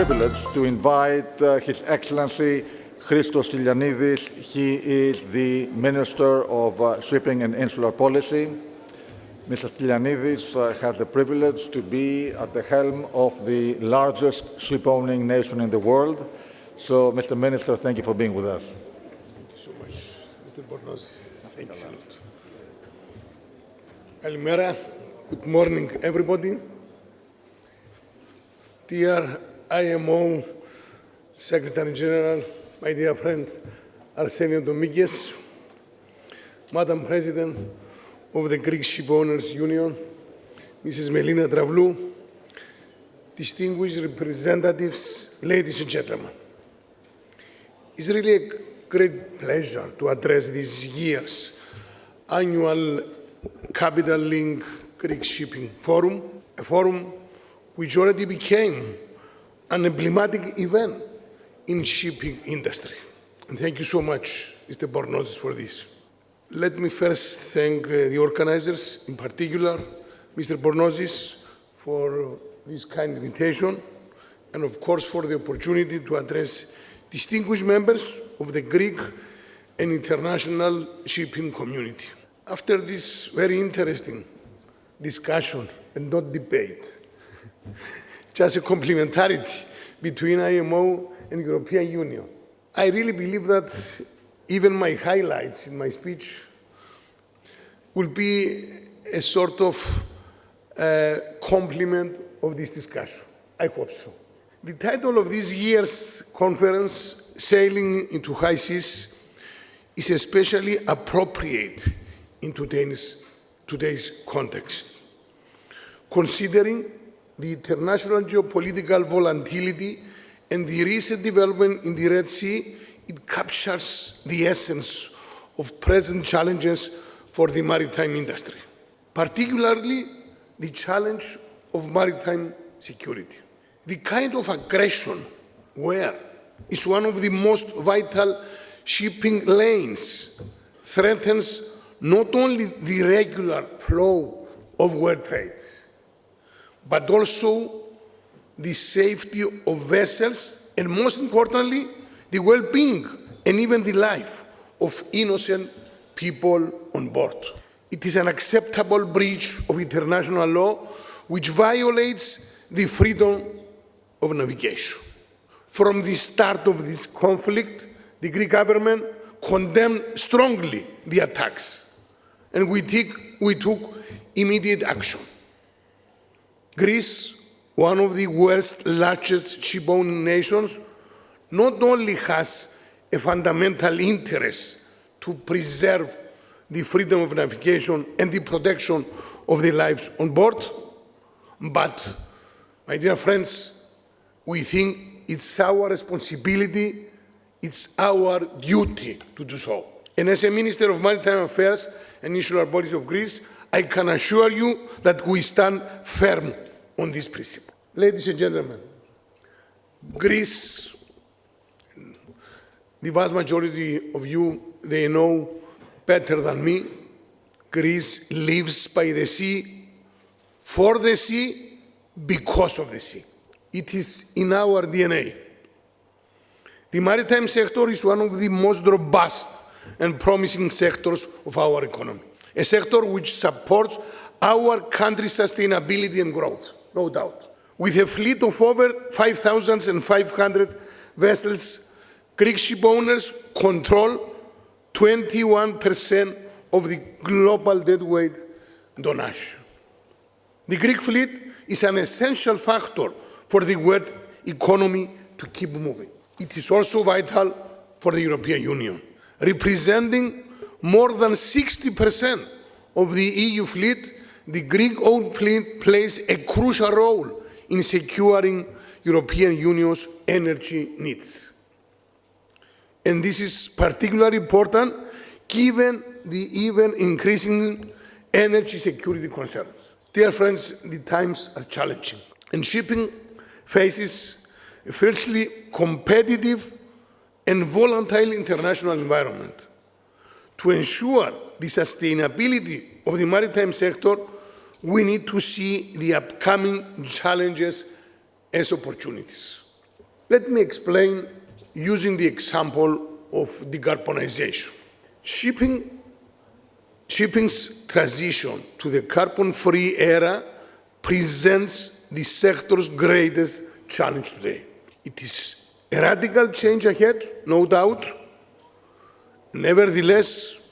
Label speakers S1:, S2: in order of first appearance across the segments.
S1: privilege to invite His Excellency Christos Stylianides. He is the Minister of Shipping and Insular Policy. Mr. Stylianides has the privilege to be at the helm of the largest ship-owning nation in the world. So, Mr. Minister, thank you for being with us.
S2: Thank you so much, Mr. Bornos. Thanks a lot. Kalimera. Good morning, everybody. Dear IMO Secretary General, my dear friend 𝘚𝘏𝘀𝘏𝘏𝘏 𝘚𝘏𝘪𝘏𝘏, Madam President of the Greek Shipowners Union, Mrs. Melina Dravlou, distinguished representatives, ladies and gentlemen. It's really a great pleasure to address this year's annual Capital Link Greek Shipping Forum, a forum which already became an emblematic event in shipping industry. And thank you so much, Mr. Bornos, for this. Let me first thank the organizers, in particular, Mr. Bornos, for this kind invitation, and of course for the opportunity to address distinguished members of the Greek and international shipping community. After this very interesting discussion and not debate, just a complementarity between IMO and European Union, I really believe that even my highlights in my speech will be a sort of complement of this discussion. I hope so. The title of this year's conference, Sailing into High Seas, is especially appropriate in today's context, considering the international geopolitical volatility and the recent development in the Red Sea. It captures the essence of present challenges for the maritime industry, particularly the challenge of maritime security. The kind of aggression where is one of the most vital shipping lanes threatens not only the regular flow of world trades, but also the safety of vessels, and most importantly, the well-being and even the life of innocent people on board. It is an unacceptable breach of international law which violates the freedom of navigation. From the start of this conflict, the Greek government condemned strongly the attacks, and we took immediate action. Greece, one of the world's largest ship-owning nations, not only has a fundamental interest to preserve the freedom of navigation and the protection of the lives on board, but, my dear friends, we think it's our responsibility, it's our duty to do so. And as a Minister of Maritime Affairs and Insular Policy of Greece, I can assure you that we stand firm on this principle. Ladies and gentlemen, Greece, the vast majority of you, they know better than me, Greece lives by the sea, for the sea, because of the sea. It is in our DNA. The maritime sector is one of the most robust and promising sectors of our economy, a sector which supports our country's sustainability and growth, no doubt. With a fleet of over 5,500 vessels, Greek ship owners control 21% of the global deadweight tonnage. The Greek fleet is an essential factor for the world economy to keep moving. It is also vital for the European Union, representing more than 60% of the EU fleet. The Greek-owned fleet plays a crucial role in securing European Union's energy needs. And this is particularly important given the even increasing energy security concerns. Dear friends, the times are challenging, and shipping faces a fiercely competitive and volatile international environment. To ensure the sustainability of the maritime sector, we need to see the upcoming challenges as opportunities. Let me explain using the example of decarbonization. Shipping's transition to the carbon-free era presents the sector's greatest challenge today. It is a radical change ahead, no doubt. Nevertheless,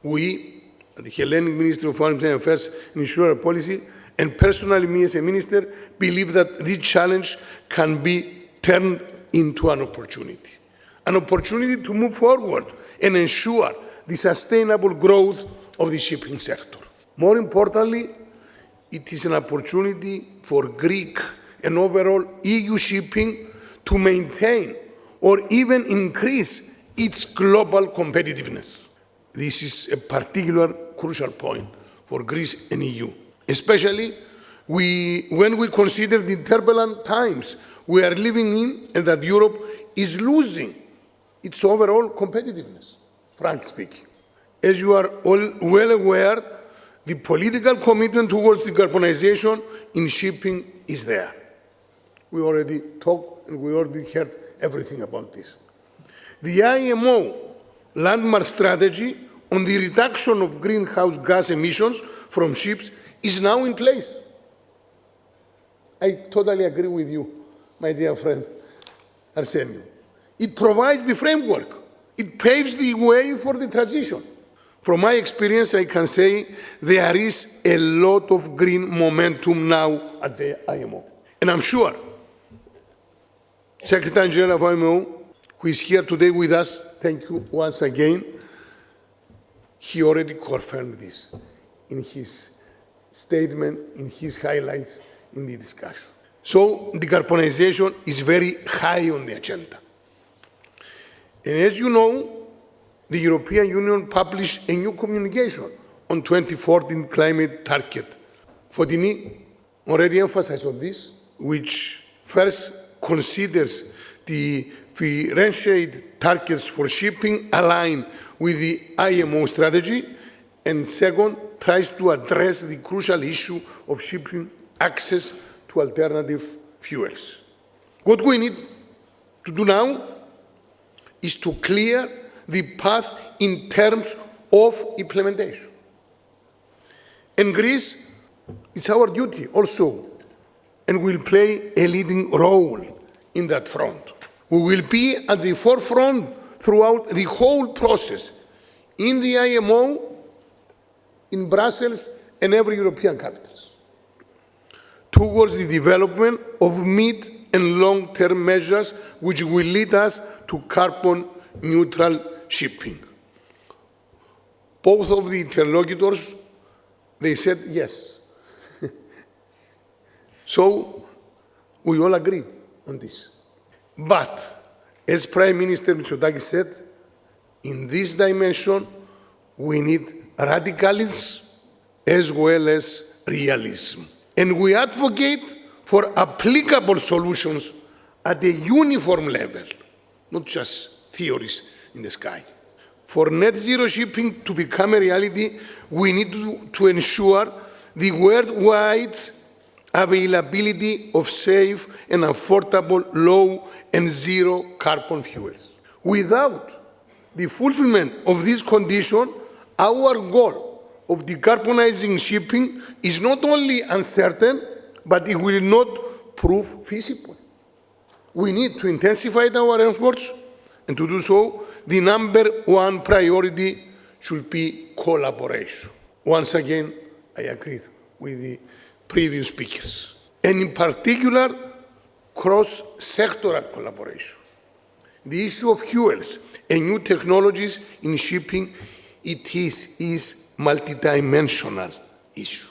S2: we, at the Hellenic Ministry of Maritime Affairs and Insular Policy, and personally me as a minister, believe that this challenge can be turned into an opportunity to move forward and ensure the sustainable growth of the shipping sector. More importantly, it is an opportunity for Greek and overall EU shipping to maintain or even increase its global competitiveness. This is a particular crucial point for Greece and EU, especially when we consider the turbulent times we are living in and that Europe is losing its overall competitiveness, frankly speaking. As you are all well aware, the political commitment towards decarbonization in shipping is there. We already talked and we already heard everything about this. The IMO landmark strategy on the reduction of greenhouse gas emissions from ships is now in place. I totally agree with you, my dear friend Arsenio. It provides the framework. It paves the way for the transition. From my experience, I can say there is a lot of green momentum now at the IMO. And I'm sure Secretary General of IMO, who is here today with us, thank you once again, he already confirmed this in his statement, in his highlights in the discussion. So decarbonization is very high on the agenda. And as you know, the European Union published a new communication on 2014 climate target. Fotini already emphasized on this, which first considers the differentiated targets for shipping aligned with the IMO strategy, and second, tries to address the crucial issue of shipping access to alternative fuels. What we need to do now is to clear the path in terms of implementation. In Greece, it's our duty also, and we'll play a leading role in that front. We will be at the forefront throughout the whole process, in the IMO, in Brussels, and every European capitals, towards the development of mid and long-term measures which will lead us to carbon-neutral shipping. Both of the interlocutors, they said yes. So we all agreed on this. But, as Prime Minister Mitsotakis said, in this dimension, we need radicalism as well as realism. And we advocate for applicable solutions at a uniform level, not just theories in the sky. For net zero shipping to become a reality, we need to ensure the worldwide availability of safe and affordable low and zero carbon fuels. Without the fulfillment of this condition, our goal of decarbonizing shipping is not only uncertain, but it will not prove feasible. We need to intensify our efforts, and to do so, the number one priority should be collaboration. Once again, I agree with the previous speakers, and in particular, cross-sectoral collaboration. The issue of fuels and new technologies in shipping, it is multidimensional issue.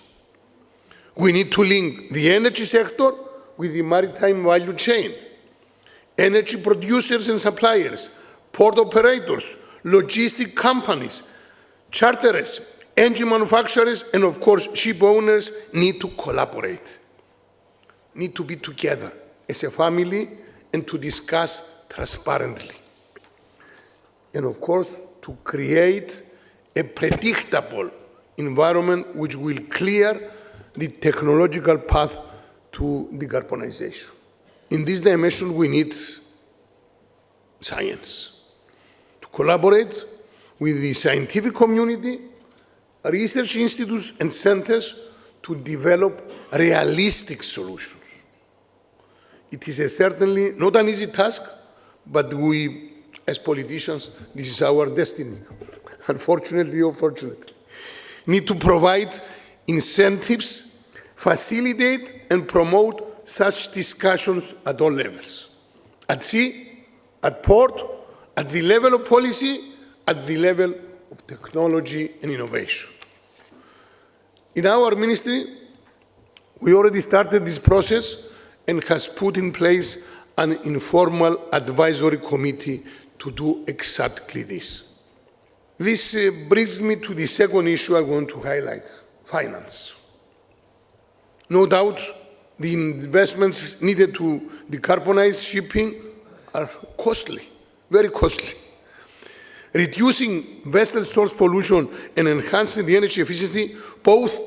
S2: We need to link the energy sector with the maritime value chain, energy producers and suppliers, port operators, logistic companies, charterers, engine manufacturers, and of course, ship owners need to collaborate, need to be together as a family and to discuss transparently. And of course, to create a predictable environment which will clear the technological path to decarbonization. In this dimension, we need science, to collaborate with the scientific community, research institutes and centers to develop realistic solutions. It is certainly not an easy task, but we, as politicians, this is our destiny, unfortunately or fortunately. Need to provide incentives, facilitate and promote such discussions at all levels. At sea, at port, at the level of policy, at the level of technology and innovation. In our ministry, we already started this process and has put in place an informal advisory committee to do exactly this. This brings me to the second issue I want to highlight, finance. No doubt, the investments needed to decarbonize shipping are costly, very costly. Reducing vessel source pollution and enhancing the energy efficiency both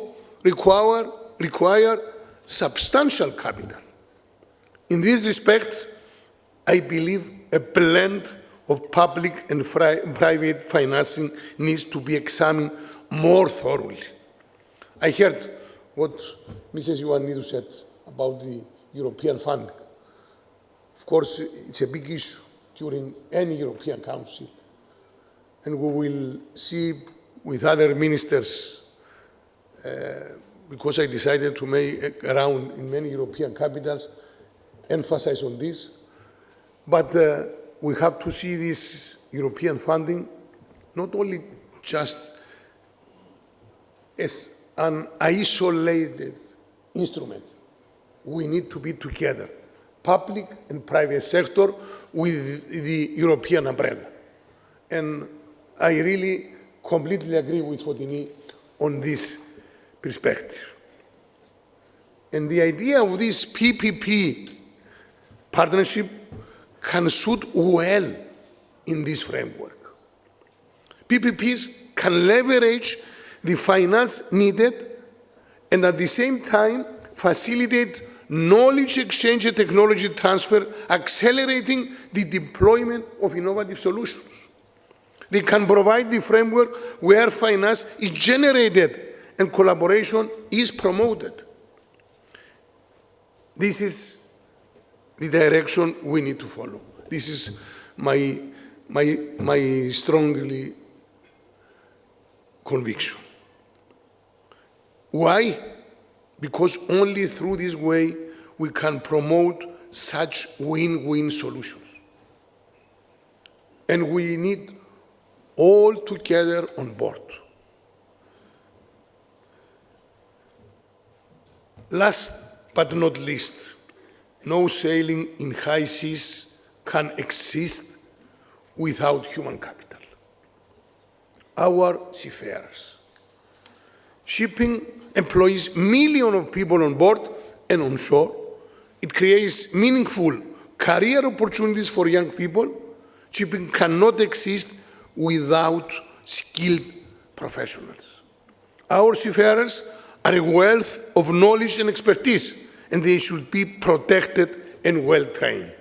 S2: require substantial capital. In this respect, I believe a blend of public and private financing needs to be examined more thoroughly. I heard what Mrs. Ioannidou said about the European funding. Of course, it's a big issue during any European Council, and we will see with other ministers, because I decided to make a round in many European capitals, emphasize on this. But we have to see this European funding not only just as an isolated instrument. We need to be together, public and private sector, with the European umbrella. And I really completely agree with Fotini on this perspective. And the idea of this PPP partnership can suit well in this framework. PPPs can leverage the finance needed and at the same time facilitate knowledge exchange and technology transfer, accelerating the deployment of innovative solutions. They can provide the framework where finance is generated and collaboration is promoted. This is the direction we need to follow. This is my strongly conviction. Why? Because only through this way we can promote such win-win solutions. And we need all together on board. Last but not least, no sailing in high seas can exist without human capital. Our seafarers. Shipping employs millions of people on board and on shore. It creates meaningful career opportunities for young people. Shipping cannot exist without skilled professionals. Our seafarers are a wealth of knowledge and expertise, and they should be protected and well-trained.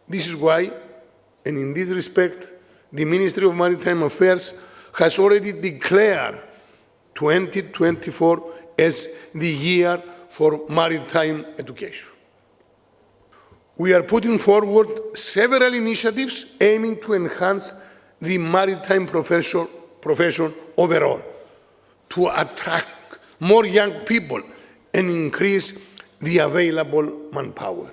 S2: This is why, and in this respect, the Ministry of Maritime Affairs has already declared 2024 as the year for maritime education. We are putting forward several initiatives aiming to enhance the maritime profession overall, to attract more young people and increase the available manpower.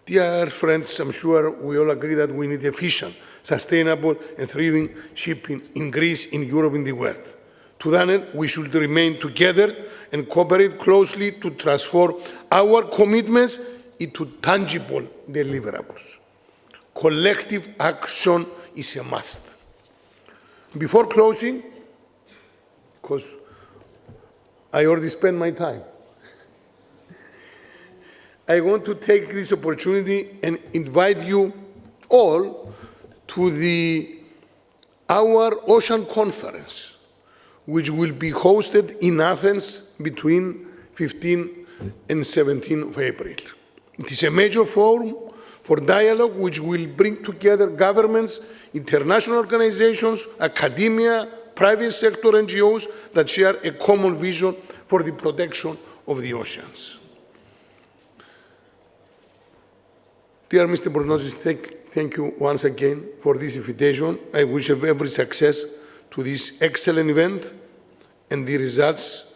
S2: Dear friends, I'm sure we all agree that we need efficient, sustainable and thriving shipping in Greece, in Europe, in the world. To that end, we should remain together and cooperate closely to transform our commitments into tangible deliverables. Collective action is a must. Before closing, because I already spent my time, I want to take this opportunity and invite you all to our Ocean Conference, which will be hosted in Athens between 15 and 17 of April. It is a major forum for dialogue which will bring together governments, international organizations, academia, private sector NGOs that share a common vision for the protection of the oceans. Dear Mr. Bornozis, thank you once again for this invitation. I wish you every success to this excellent event and the results,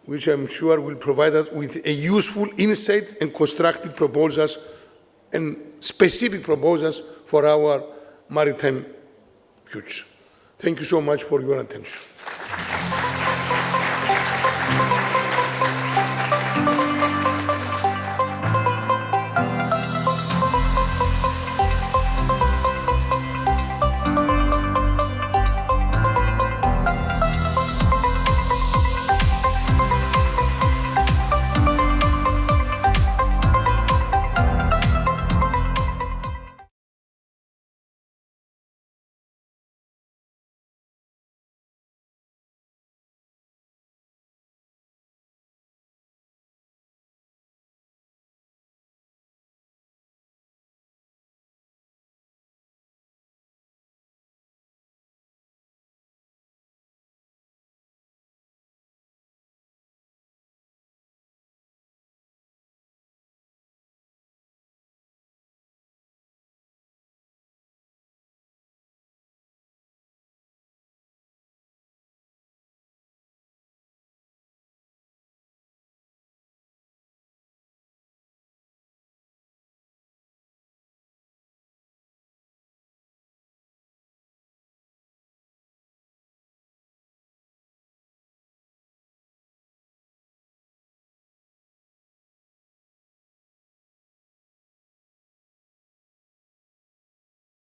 S2: which I'm sure will provide us with a useful insight and constructive proposals and specific proposals for our maritime future. Thank you so much for your attention.